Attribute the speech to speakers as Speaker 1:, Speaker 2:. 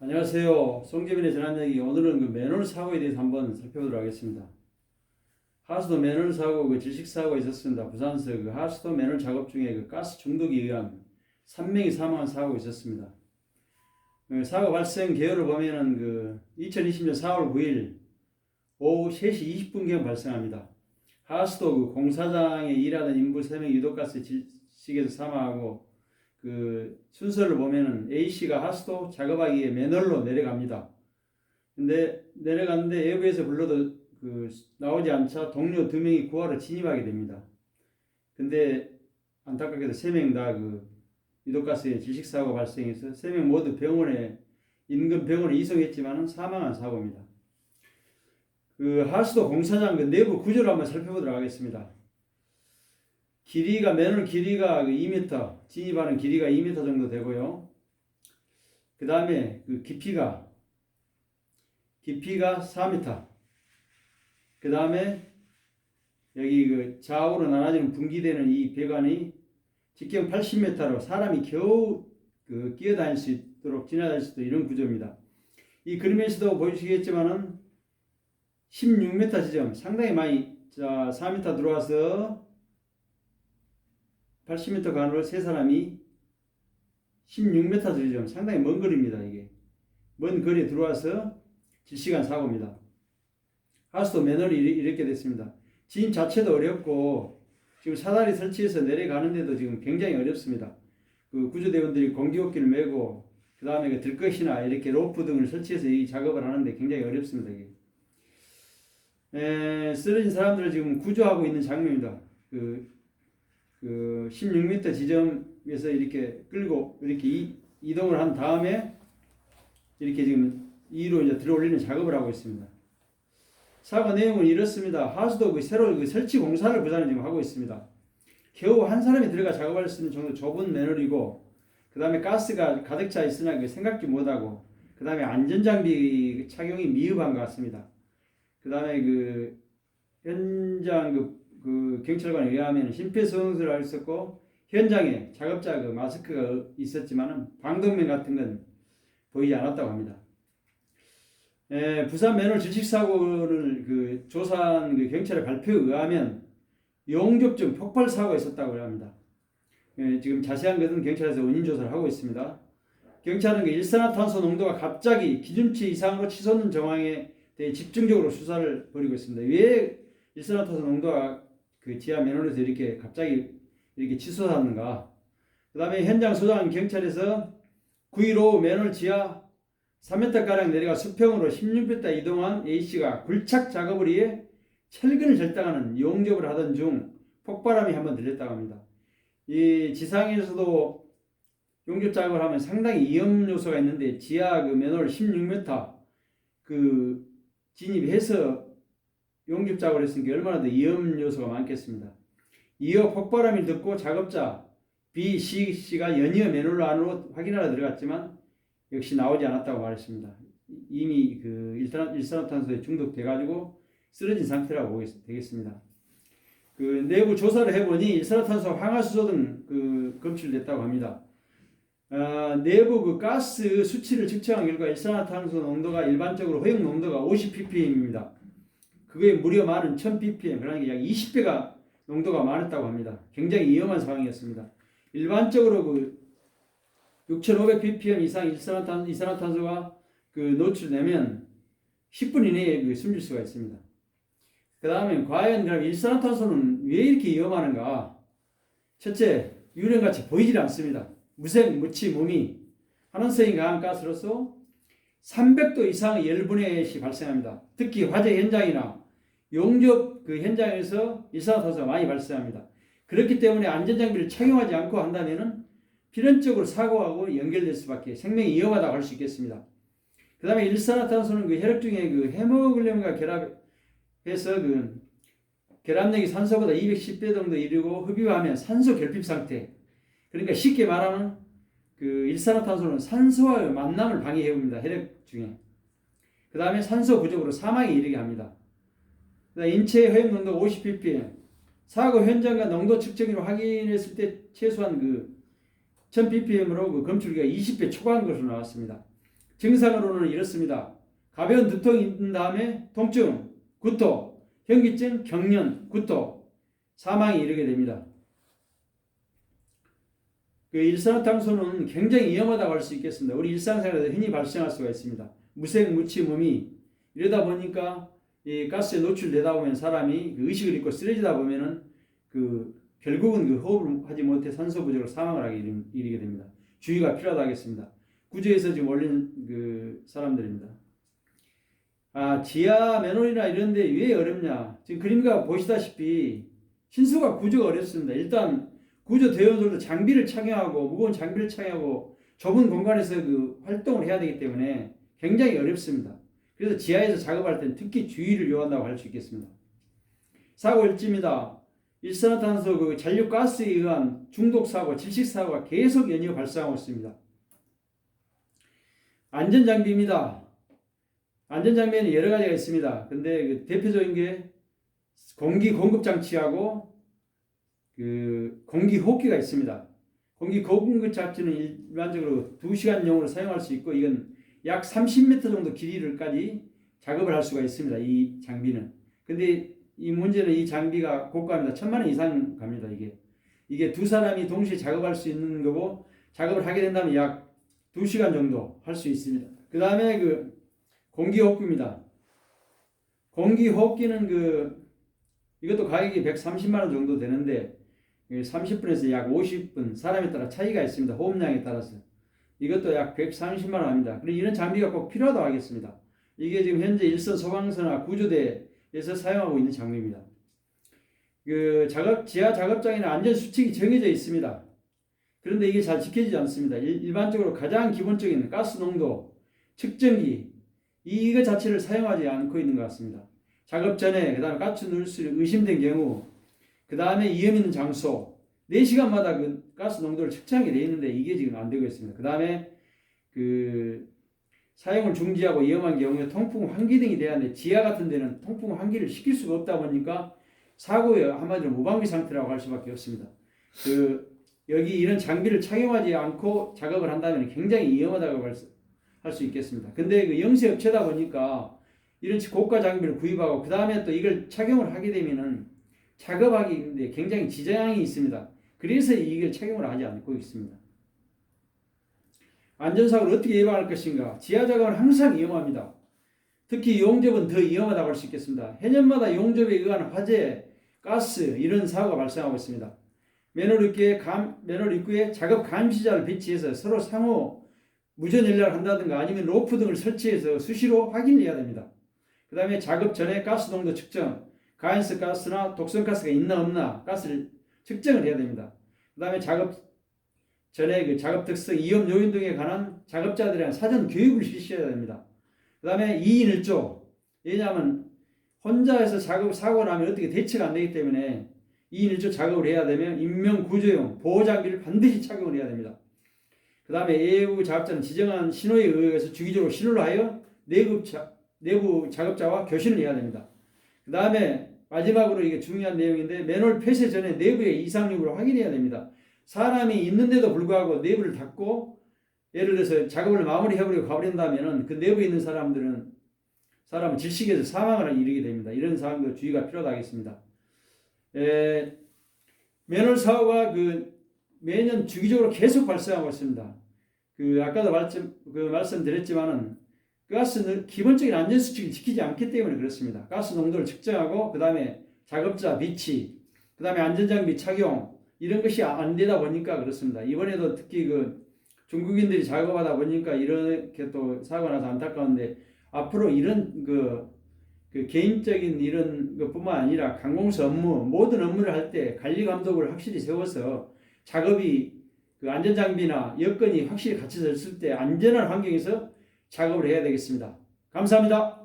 Speaker 1: 안녕하세요. 송재민의 전환얘기. 오늘은 맨홀 사고에 대해서 한번 살펴보도록 하겠습니다. 하수도 맨홀 사고, 질식 사고가 있었습니다. 부산서 하수도 맨홀 작업 중에 가스 중독에 의한 3명이 사망한 사고가 있었습니다. 사고 발생 개요를 보면은 2020년 4월 9일 오후 3시 20분경 발생합니다. 하수도 공사장에 일하던 인부 3명이 유독가스 질식에서 사망하고, 순서를 보면은 A씨가 하수도 작업하기 위해 맨홀로 내려갑니다. 근데 내려갔는데 외부에서 불러도 나오지 않자 동료 2명이 구하러 진입하게 됩니다. 근데 안타깝게도 3명 다 유독가스의 질식사고가 발생해서 3명 모두 인근 병원에 이송했지만 사망한 사고입니다. 하수도 공사장 내부 구조를 한번 살펴보도록 하겠습니다. 맨홀 길이가 2m, 진입하는 길이가 2m 정도 되고요. 그 다음에 깊이가 4m. 그 다음에 여기 좌우로 나눠지는 분기되는 이 배관이 직경 80m로 사람이 겨우 끼어다닐 수 있도록 지나다닐 수 있도록 이런 구조입니다. 이 그림에서도 보시겠지만은 16m 지점 상당히 많이 4m 들어와서 80m 간으로 세 사람이 16m 지점 상당히 먼 거리입니다. 이게 먼 거리에 들어와서 질식한 사고입니다. 하수도 맨홀이 이렇게 됐습니다. 진입 자체도 어렵고 지금 사다리 설치해서 내려가는데도 지금 굉장히 어렵습니다. 구조대원들이 공기호끼를 메고 그 다음에 들것이나 이렇게 로프 등을 설치해서 이 작업을 하는데 굉장히 어렵습니다. 이게. 쓰러진 사람들을 지금 구조하고 있는 장면입니다. 16m 지점에서 이렇게 끌고 이렇게 이동을 한 다음에 이렇게 지금 2로 이제 들어올리는 작업을 하고 있습니다. 사고 내용은 이렇습니다. 하수도 새로 설치 공사를 부산에 지금 하고 있습니다. 겨우 한 사람이 들어가 작업할 수 있는 정도 좁은 맨홀이고, 그 다음에 가스가 가득 차 있으나 생각지 못하고, 그 다음에 안전장비 착용이 미흡한 것 같습니다. 그 다음에 현장 경찰관에 의하면 심폐소생술을 할 수 있었고, 현장에 작업자 마스크가 있었지만 방독면 같은 건 보이지 않았다고 합니다. 부산 맨홀 질식 사고를 조사한 경찰의 발표에 의하면 용접중 폭발 사고가 있었다고 합니다. 지금 자세한 것은 경찰에서 원인 조사를 하고 있습니다. 경찰은 일산화탄소 농도가 갑자기 기준치 이상으로 치솟는 정황에 대해 집중적으로 수사를 벌이고 있습니다. 왜 일산화탄소 농도가 지하 맨홀에서 갑자기 이렇게 치솟았는가? 그 다음에 현장 소장한 경찰에서 9.15 맨홀 지하 3m가량 내려가 수평으로 16m 이동한 A씨가 굴착 작업을 위해 철근을 절단하는 용접을 하던 중 폭발음이 한번 들렸다고 합니다. 이 지상에서도 용접 작업을 하면 상당히 위험 요소가 있는데 지하 맨홀 16m 진입해서 용접 작업을 했으니까 얼마나 더 위험 요소가 많겠습니다. 이어 폭발음을 듣고 작업자 B씨가 연이어 맨홀 안으로 확인하러 들어갔지만 역시 나오지 않았다고 말했습니다. 이미 일산화탄소에 중독돼가지고 쓰러진 상태라고 보게 되겠습니다. 내부 조사를 해보니 일산화탄소, 황화수소 등 검출됐다고 합니다. 내부 가스 수치를 측정한 결과 일산화탄소 농도가 일반적으로 허용 농도가 50ppm입니다. 그게 무려 많은 1000ppm, 그러니까 약 20배가 농도가 많았다고 합니다. 굉장히 위험한 상황이었습니다. 일반적으로 6500ppm 이상 이산화탄소가 노출되면 10분 이내에 숨질 수가 있습니다. 그 다음에 과연 그럼 일산화탄소는 왜 이렇게 위험하는가? 첫째, 유령같이 보이질 않습니다. 무치 무미, 환원성이 강한 가스로서 300도 이상의 열분해시 발생합니다. 특히 화재 현장이나 용접 현장에서 일산화탄소가 많이 발생합니다. 그렇기 때문에 안전장비를 착용하지 않고 한다면은 필연적으로 사고하고 연결될 수밖에, 생명이 위험하다고 할 수 있겠습니다. 그 다음에 일산화탄소는 혈액 중에 헤모글로빈과 결합해서 결합력이 산소보다 210배 정도 이르고 흡입하면 산소 결핍 상태. 그러니까 쉽게 말하면 일산화탄소는 산소와의 만남을 방해해옵니다. 혈액 중에. 그 다음에 산소 부족으로 사망에 이르게 합니다. 인체 허용 농도 50ppm. 사고 현장과 농도 측정기로 확인했을 때 최소한 1000ppm으로 검출기가 20배 초과한 것으로 나왔습니다. 증상으로는 이렇습니다. 가벼운 두통이 있는 다음에 통증, 구토, 현기증, 경련, 구토, 사망에 이르게 됩니다. 그 일산화탄소는 굉장히 위험하다고 할 수 있겠습니다. 우리 일상생활에서 흔히 발생할 수가 있습니다. 무색무취무미 이러다 보니까 이 가스에 노출되다 보면 사람이 그 의식을 잃고 쓰러지다 보면은 결국은 호흡을 하지 못해 산소 부족으로 사망을 하게 이르게 됩니다. 주의가 필요하다 하겠습니다. 구조에서 지금 올린 사람들입니다. 지하 맨홀이나 이런데 왜 어렵냐? 지금 그림과 보시다시피 신수가 구조가 어렵습니다. 일단 구조 대원들도 장비를 착용하고 무거운 장비를 착용하고 좁은 공간에서 활동을 해야 되기 때문에 굉장히 어렵습니다. 그래서 지하에서 작업할 때는 특히 주의를 요한다고 할 수 있겠습니다. 사고 일지입니다. 일산화탄소 잔류가스에 의한 중독사고, 질식사고가 계속 연이어 발생하고 있습니다. 안전장비입니다. 안전장비에는 여러 가지가 있습니다. 근데 대표적인 게 공기 공급장치하고 공기 호흡기가 있습니다. 공기 공급장치는 일반적으로 2시간용으로 사용할 수 있고 이건 약 30m 정도 길이를까지 작업을 할 수가 있습니다. 이 장비는. 근데 이 문제는 이 장비가 고가입니다. 1000만 원 이상 갑니다. 이게 두 사람이 동시에 작업할 수 있는 거고 작업을 하게 된다면 약 2시간 정도 할 수 있습니다. 그 다음에 공기호흡기입니다. 공기호흡기는 이것도 가격이 130만 원 정도 되는데 30분에서 약 50분 사람에 따라 차이가 있습니다. 호흡량에 따라서. 이것도 약 130만 원 합니다. 그리고 이런 장비가 꼭 필요하다고 하겠습니다. 이게 지금 현재 일선 소방서나 구조대에서 사용하고 있는 장비입니다. 지하 작업장에는 안전수칙이 정해져 있습니다. 그런데 이게 잘 지켜지지 않습니다. 일반적으로 가장 기본적인 가스 농도, 측정기, 이거 자체를 사용하지 않고 있는 것 같습니다. 작업 전에, 그 다음에 가스 누출 의심된 경우, 그 다음에 위험 있는 장소, 4시간마다 가스 농도를 측정하게 되어 있는데 이게 지금 안 되고 있습니다. 그 다음에 사용을 중지하고 위험한 경우에 통풍 환기 등이 돼야 하는데 지하 같은 데는 통풍 환기를 시킬 수가 없다 보니까 사고의 한마디로 무방비 상태라고 할 수밖에 없습니다. 여기 이런 장비를 착용하지 않고 작업을 한다면 굉장히 위험하다고 할 수 있겠습니다. 근데 영세업체다 보니까 이런 고가 장비를 구입하고 그 다음에 또 이걸 착용을 하게 되면은 작업하기인데 굉장히 지장이 있습니다. 그래서 이걸 착용을 하지 않고 있습니다. 안전사고를 어떻게 예방할 것인가? 지하 작업은 항상 위험합니다. 특히 용접은 더 위험하다고 할 수 있겠습니다. 해년마다 용접에 의한 화재, 가스 이런 사고가 발생하고 있습니다. 맨홀 입구에 작업 감시자를 배치해서 서로 상호 무전 연락을 한다든가 아니면 로프 등을 설치해서 수시로 확인해야 됩니다. 그 다음에 작업 전에 가스 농도 측정, 가연성 가스나 독성 가스가 있나 없나 가스를 측정을 해야 됩니다. 그 다음에 작업 전에 작업 특성, 위험 요인 등에 관한 작업자들에 대한 사전 교육을 실시해야 됩니다. 그 다음에 2인 1조. 왜냐하면 혼자서 사고 나면 어떻게 대처가 안 되기 때문에 2인 1조 작업을 해야 되면 인명구조용 보호장비를 반드시 착용을 해야 됩니다. 그 다음에 외부 작업자는 지정한 신호에 의해서 주기적으로 신호를 하여 내부 작업자와 교신을 해야 됩니다. 그 다음에 마지막으로 이게 중요한 내용인데 맨홀 폐쇄 전에 내부의 이상 여부를 확인해야 됩니다. 사람이 있는데도 불구하고 내부를 닫고 예를 들어서 작업을 마무리해버리고 가버린다면 그 내부에 있는 사람은 질식해서 사망을 이르게 됩니다. 이런 사항도 주의가 필요하다 하겠습니다. 맨홀 사고가 매년 주기적으로 계속 발생하고 있습니다. 아까도 말씀드렸지만은 가스는 기본적인 안전수칙을 지키지 않기 때문에 그렇습니다. 가스 농도를 측정하고 그 다음에 작업자 비치, 그 다음에 안전장비 착용 이런 것이 안 되다 보니까 그렇습니다. 이번에도 특히 중국인들이 작업하다 보니까 이렇게 또 사고가 나서 안타까운데 앞으로 이런 개인적인 이런 것뿐만 아니라 관공서 업무 모든 업무를 할 때 관리 감독을 확실히 세워서 작업이 안전장비나 여건이 확실히 갖춰져 있을 때 안전한 환경에서 작업을 해야 되겠습니다. 감사합니다.